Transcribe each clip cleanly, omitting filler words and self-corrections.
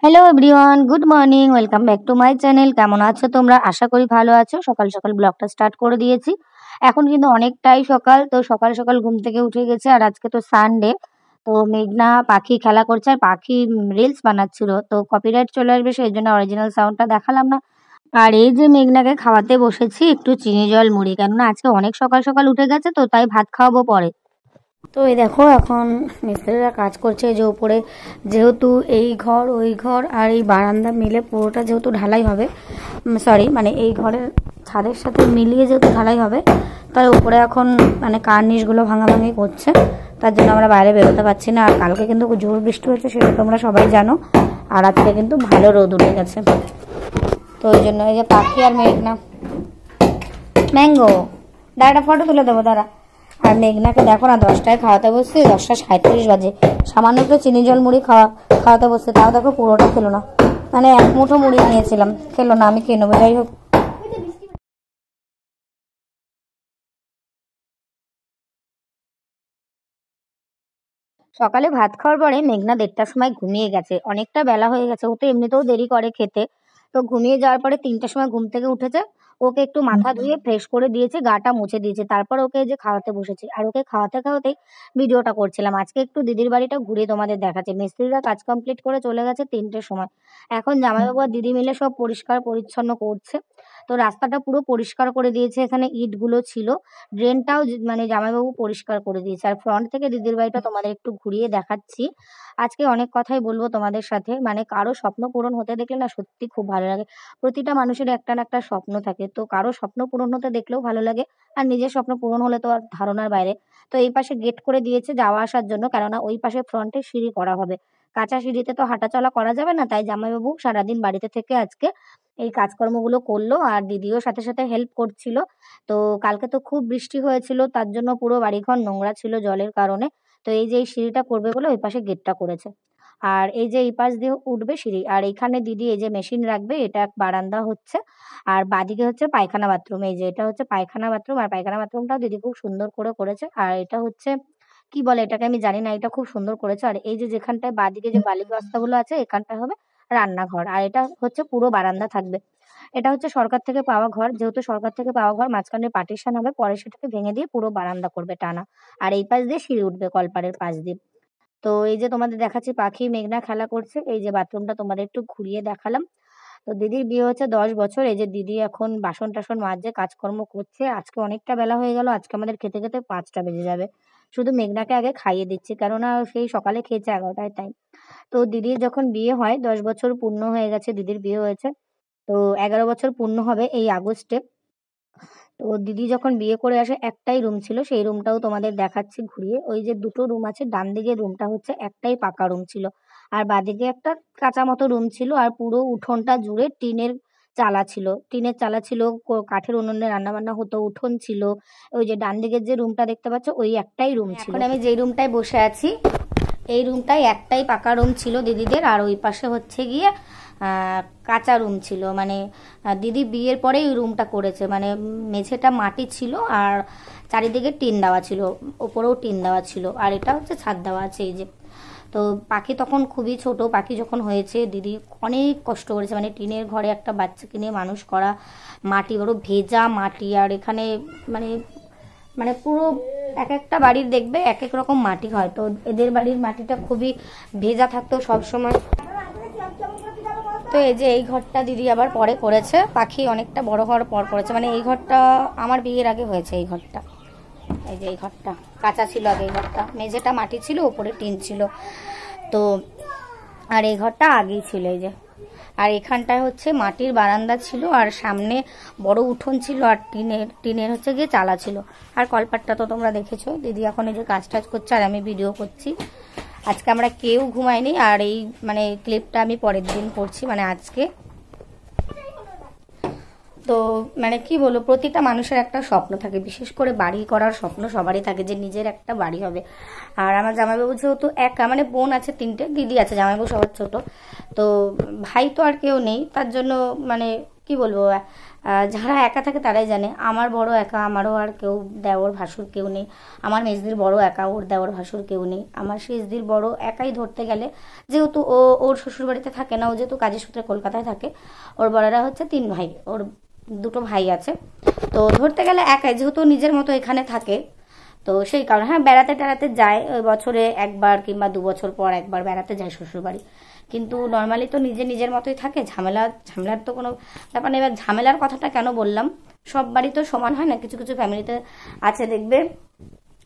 Hello everyone, good morning, welcome back to my channel. কেমন আছো তোমরা? আশা করি ভালো আছো। সকাল সকাল ব্লগটা স্টার্ট করে দিয়েছি। এখন কিন্তু অনেকটাই সকাল, তো সকাল সকাল ঘুম থেকে উঠে গেছে। আর আজকে তো সানডে, তো মেঘনা পাখি খেলা করছে আর পাখি রিলস বানাচ্ছিল, তো কপিরাইট চলে আসবে, সেই জন্য অরিজিনাল সাউন্ডটা দেখালাম না। আর এই যে মেঘনাকে খাওয়াতে বসেছি একটু চিনি জল মুড়ি, কেননা আজকে অনেক সকাল সকাল উঠে গেছে, তো তাই ভাত খাওয়াবো পরে। তো এই দেখো এখন মিস্ত্রিরা কাজ করছে, যে উপরে যেহেতু এই ঘর ওই ঘর আর এই বারান্দা মিলে পুরোটা যেহেতু ঢালাই হবে, সরি মানে এই ঘরের ছাদের সাথে মিলিয়ে যেহেতু ঢালাই হবে, তাই উপরে এখন মানে কার্নিশগুলো ভাঙাভাঙি করছে। তার জন্য আমরা বাইরে বেরোতে পারছি না। আর কালকে কিন্তু জোর বৃষ্টি হয়েছে, সেটা তোমরা সবাই জানো। আর আজকে কিন্তু ভালো রোদ উঠে গেছে, তো ওই জন্য এই যে পাখি আর মেঘনা। ম্যাঙ্গো দাঁড়া, ফটো তুলে দেবো দাঁড়া। আর মেঘনাকে দেখো না, 10টায় খাওয়াতে বসছে, 10টা 37 বাজে। সামান্য একটু চিনি জল মুড়ি খাওয়াতে বসছে, তাও দেখো পুরোটা খেলো না। মানে এক মুঠো মুড়ি নিয়েছিলাম, খেলো না, আমি খেয়ে নেবো। যাই হোক, সকালে ভাত খাওয়ার পরে মেঘনা 1টার সময় ঘুমিয়ে গেছে। অনেকটা বেলা হয়ে গেছে, ও তো এমনিতেও দেরি করে খেতে। তো ঘুমিয়ে যাওয়ার পরে 3টার সময় ঘুম থেকে উঠেছে। ওকে একটু মাথা ধুয়ে ফ্রেশ করে দিয়েছে, গাটা মুছে দিয়েছে, তারপর ওকে যে খাওয়াতে বসেছি। আর ওকে খাওয়াতে খাওয়াতেই ভিডিওটা করছিলাম। আজকে একটু দিদির বাড়িটা ঘুরে তোমাদের দেখাচ্ছে। মিস্ত্রিরা কাজ কমপ্লিট করে চলে গেছে 3টের সময়। এখন জামাইবাবু আর দিদি মিলে সব পরিষ্কার পরিচ্ছন্ন করছে। তো রাস্তাটা পুরো পরিষ্কার করে দিয়েছে, এখানে ইটগুলো ছিল, ড্রেনটাও মানে জামাইবাবু পরিষ্কার করে দিয়েছে। আর ফ্রন্ট থেকে দিদির বাড়িটা তোমাদের একটু ঘুরিয়ে দেখাচ্ছি। আজকে অনেক কথাই বলবো তোমাদের সাথে, মানে কারো স্বপ্ন পূরণ হতে দেখলে না সত্যি খুব ভালো লাগে। প্রতিটা মানুষের একটা না একটা স্বপ্ন থাকে, তো কারো স্বপ্ন পূরণ হতে দেখলেও ভালো লাগে। আর নিজের স্বপ্ন পূরণ হলে তো আর ধারণার বাইরে। তো এই পাশে গেট করে দিয়েছে যাওয়া আসার জন্য, কেননা ওই পাশে ফ্রন্টে সিঁড়ি করা হবে। কাঁচা সিঁড়িতে তো হাঁটাচলা করা যাবে না, তাই জামাইবাবু সারাদিন বাড়িতে থেকে আজকে এই কাজকর্মগুলো করলো। আর দিদিও সাথে সাথে হেল্প করছিল। তো কালকে তো খুব বৃষ্টি হয়েছিল, তার জন্য পুরো বাড়িঘর নোংরা ছিল জলের কারণে। তো এই যে এই সিঁড়িটা করবে বলে ওই পাশে গেটটা করেছে। আর এই যে এই পাশ দিয়ে উঠবে সিঁড়ি, আর এইখানে দিদি এই যে মেশিন রাখবে, এটা বারান্দা হচ্ছে। আর বাদিকে হচ্ছে পায়খানা বাথরুম, এই যে এটা হচ্ছে পায়খানা বাথরুম। আর পায়খানা বাথরুমটাও দিদি খুব সুন্দর করে করেছে। আর এটা হচ্ছে কি বলে এটাকে আমি জানি না, এটা খুব সুন্দর করেছে। আর এই যে যেখানটায় বাদিকে যে বালির বস্তাগুলো আছে, এখানটা হবে রান্নাঘর। আর এটা হচ্ছে পুরো বারান্দা থাকবে। এটা হচ্ছে সরকার থেকে পাওয়া ঘর, যেহেতু সরকার থেকে পাওয়া ঘর, মাঝখানে পার্টিশন হবে, পরে সেটাকে ভেঙে দিয়ে পুরো বারান্দা করবে টানা। আর এই পাশ দিয়ে সিঁড়ি উঠবে কলপাড়ের পাশ দিয়ে। তো এই যে তোমাদের দেখাচ্ছি পাখি মেঘনা খেলা করছে। এই যে বাথরুমটা তোমাদের একটু ঘুরিয়ে দেখালাম। তো দিদির বিয়ে হচ্ছে 10 বছর। এই যে দিদি এখন বাসন টাসন মাজছে, কাজকর্ম করছে। আজকে অনেকটা বেলা হয়ে গেল, আজকে আমাদের খেতে খেতে 5টা বেজে যাবে। শুধু মেঘনাকে আগে খাইয়ে দিচ্ছি, কেননা সেই সকালে খেয়েছে 11টায় টাইম। তো দিদির যখন বিয়ে হয়, 10 বছর পূর্ণ হয়ে গেছে দিদির বিয়ে হয়েছে। তো 11 বছর পূর্ণ হবে এই আগস্টে। তো দিদি যখন বিয়ে করে আসে একটাই রুম ছিল, সেই রুমটাও তোমাদের দেখাচ্ছি ঘুরিয়ে। ওই যে দুটো রুম আছে, ডান দিকের রুমটা হচ্ছে একটাই পাকা রুম ছিল, আর বাদিকে একটা কাঁচা মতো রুম ছিল। আর পুরো উঠোনটা জুড়ে টিনের চালা ছিল, টিনের চালা ছিল, কাঠের উনুনে রান্না বান্না হতো, উঠোন ছিল। ওই যে ডান দিকের যে রুমটা দেখতে পাচ্ছ, ওই একটাই রুম ছিল। এখন আমি যেই রুমটায় বসে আছি, এই রুমটাই একটাই পাকা রুম ছিল দিদিদের। আর ওই পাশে হচ্ছে গিয়ে কাঁচা রুম ছিল, মানে দিদি বিয়ের পরে এই রুমটা করেছে। মানে মেঝেটা মাটি ছিল আর চারিদিকে টিন দেওয়া ছিল, ওপরেও টিন দেওয়া ছিল, আর এটা হচ্ছে ছাদ দেওয়া আছে। এই যে তো পাখি তখন খুবই ছোট, পাখি যখন হয়েছে দিদি অনেক কষ্ট করেছে, মানে টিনের ঘরে একটা বাচ্চাকে নিয়ে মানুষ করা, মাটি বড় ভেজা মাটি। আর এখানে মানে মানে পুরো এক একটা বাড়ির দেখবে এক এক রকম মাটি হয়, তো এদের বাড়ির মাটিটা খুবই ভেজা থাকতো সব সময়। তো এই যে এই ঘরটা দিদি আবার পরে করেছে, পাখি অনেকটা বড় হওয়ার পর করেছে। মানে এই ঘরটা আমার বিয়ের আগে হয়েছে এই ঘরটা। এই যে এই ঘরটা কাঁচা ছিল আগে, এই ঘরটা মেঝেটা মাটি ছিল, উপরে টিন ছিল। তো আর এই ঘরটা আগেই ছিল। এই যে আর এখানটায় হচ্ছে মাটির বারান্দা ছিল, আর সামনে বড় উঠোন ছিল, আর টিনের হচ্ছে গিয়ে চালা ছিল। আর কলপাটটা তো তোমরা দেখেছো। দিদি এখন এই যে কাজ টাজ করছে আর আমি ভিডিও করছি। আজকে আমরা কেউ ঘুমাইনি, আর এই মানে ক্লিপটা আমি পরের দিন করছি, মানে আজকে। তো মানে কি বলবো, প্রতিটা মানুষের একটা স্বপ্ন থাকে, বিশেষ করে বাড়ি করার স্বপ্ন সবারই থাকে, যে নিজের একটা বাড়ি হবে। আর আমার জামাইবাবু যেহেতু একা, মানে বোন আছে 3টে, দিদি আছে, জামাইবাবু সবার ছোট। তো ভাই তো আর কেউ নেই, তার জন্য মানে কি বলবো, যারা একা থাকে তারাই জানে। আমার বড় একা, আমারও আর কেউ দেওর ভাসুর কেউ নেই। আমার মেজদির বড় একা, ওর দেওর ভাসুর কেউ নেই। আমার সেজদির বড় একাই ধরতে গেলে, যেহেতু ওর শ্বশুরবাড়িতে থাকে না, ও যেহেতু কাজের সূত্রে কলকাতায় থাকে। ওর বড়রা হচ্ছে 3 ভাই, ওর 2 ভাই আছে। তো ধরতে গেলে একাই, যেহেতু নিজের মতো এখানে থাকে, তো সেই কারণে হ্যাঁ বেড়াতে টেড়াতে যায়, বছরে 1বার কিংবা 2 বছর পর 1বার বেড়াতে যায় শ্বশুরবাড়ি। কিন্তু নর্মালি তো নিজের মতোই থাকে। ঝামেলার তো কোনো ব্যাপার নেই। এবার ঝামেলার কথাটা কেন বললাম, সব বাড়ি তো সমান হয় না, কিছু কিছু ফ্যামিলিতে আছে দেখবে,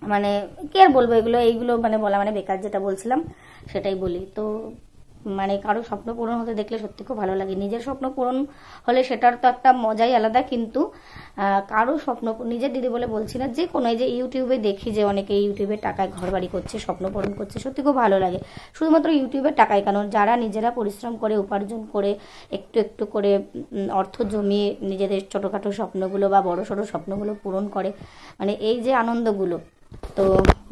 মানে কি আর বলবো, এইগুলো মানে বলা মানে বেকার, যেটা বলছিলাম সেটাই বলি। তো মানে কারো স্বপ্ন পূরণ হতে দেখলে সত্যি খুব ভালো লাগে। নিজের স্বপ্ন পূরণ হলে সেটার তো একটা মজাই আলাদা, কিন্তু কারো স্বপ্ন, নিজের দিদি বলে বলছি না, যে কোনো, এই যে ইউটিউবে দেখি যে অনেকে ইউটিউবের টাকায় ঘর বাড়ি করছে, স্বপ্ন পূরণ করছে, সত্যি খুব ভালো লাগে। শুধুমাত্র ইউটিউবের টাকায় কেন, যারা নিজেরা পরিশ্রম করে, উপার্জন করে, একটু একটু করে অর্থ জমিয়ে নিজেদের ছোটোখাটো স্বপ্নগুলো বা বড় সড়ো স্বপ্নগুলো পূরণ করে, মানে এই যে আনন্দগুলো, তো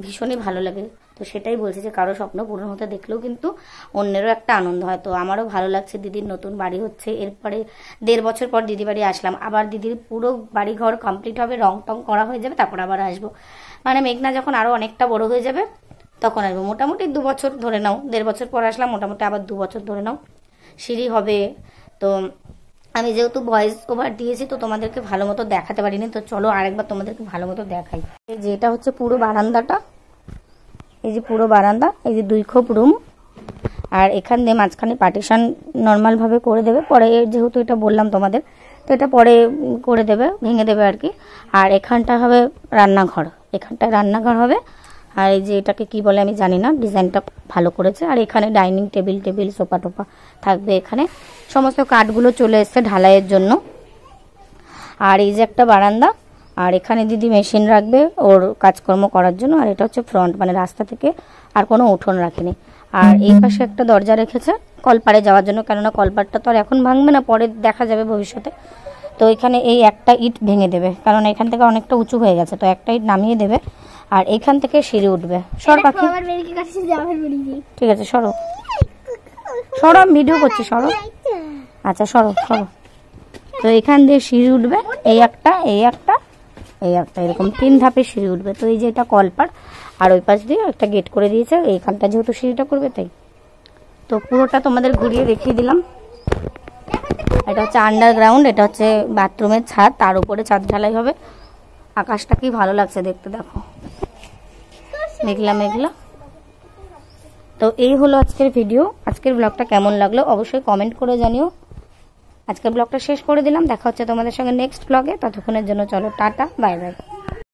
ভীষণই ভালো লাগে। তো সেটাই বলছি যে কারো স্বপ্ন পূরণ হতে দেখলেও কিন্তু অন্যেরও একটা আনন্দ হয়। তো আমারও ভালো লাগছে, দিদির নতুন বাড়ি হচ্ছে, এরপরে 1.5 বছর পর দিদি বাড়ি আসলাম, আবার দিদির পুরো বাড়ি ঘর কমপ্লিট হবে, রং টং করা হয়ে যাবে, তারপর আবার আসবো। মানে মেঘনা যখন আরও অনেকটা বড় হয়ে যাবে তখন আসবো। মোটামুটি 2 বছর ধরে নাও, 1.5 বছর পর আসলাম, মোটামুটি আবার 2 বছর ধরে নাও, সিঁড়ি হবে। তো আমি যেহেতু ভয়েস ওভার দিয়েছি, তো তোমাদেরকে ভালো মতো দেখাতে পারিনি, তো চলো আরেকবার তোমাদেরকে ভালো মতো দেখাই। এই যে এটা হচ্ছে পুরো বারান্দাটা, এই যে পুরো বারান্দা, এই যে 2 খোপ রুম, আর এখান দিয়ে মাঝখানে পার্টিশন নর্মালভাবে করে দেবে পরে, যেহেতু এটা বললাম তোমাদের, তো এটা পরে করে দেবে, ভেঙে দেবে আর কি। আর এখানটা হবে রান্নাঘর, এখানটায় রান্নাঘর হবে। আর এই যে এটাকে কি বলে আমি জানি না, ডিজাইনটা ভালো করেছে। আর এখানে ডাইনিং টেবিল সোফা টোফা থাকবে। এখানে সমস্ত কাঠগুলো চলে এসছে ঢালাইয়ের জন্য। আর এই যে একটা বারান্দা, আর এখানে দিদি মেশিন রাখবে ওর কাজকর্ম করার জন্য। আর এটা হচ্ছে ফ্রন্ট, মানে রাস্তা থেকে আর কোনো উঠোন রাখেনি। আর এই পাশে একটা দরজা রেখেছে কলপারে যাওয়ার জন্য, কেননা কলপারটা তো আর এখন ভাঙবে না, পরে দেখা যাবে ভবিষ্যতে। তো এখানে এই একটা ইট ভেঙে দেবে, কারণ এখান থেকে অনেকটা উঁচু হয়ে গেছে, তো একটা ইট নামিয়ে দেবে। আর এখান থেকে সিঁড়ি উঠবে। সর পাখি, ঠিক আছে সরো সরো, আমি ভিডিও করছি, সরো, আচ্ছা সরো সরো। তো এখান দিয়ে সিঁড়ি উঠবে, এই একটা এরকম 3 ধাপে সিঁড়ি উঠবে। তো এই যে এটা কলপার, আর ওই পাশ দিয়ে একটা গেট করে দিয়েছে, এইখানটা যেহেতু সিঁড়িটা করবে তাই। তো পুরোটা তোমাদের ঘুরিয়ে দেখিয়ে দিলাম। এটা হচ্ছে আন্ডারগ্রাউন্ড, এটা হচ্ছে বাথরুমের ছাদ, তার উপরে ছাদ ঢালাই হবে। আকাশটা কি ভালো লাগছে দেখতে, দেখো মেঘলা মেঘলা। তো এই হলো আজকের ভিডিও। আজকের ব্লগটা কেমন লাগলো অবশ্যই কমেন্ট করে জানিও। আজকের ব্লগটা শেষ করে দিলাম, দেখা হচ্ছে তোমাদের সঙ্গে নেক্সট ব্লগে। ততক্ষণের জন্য চলো টাটা, বাই বাই।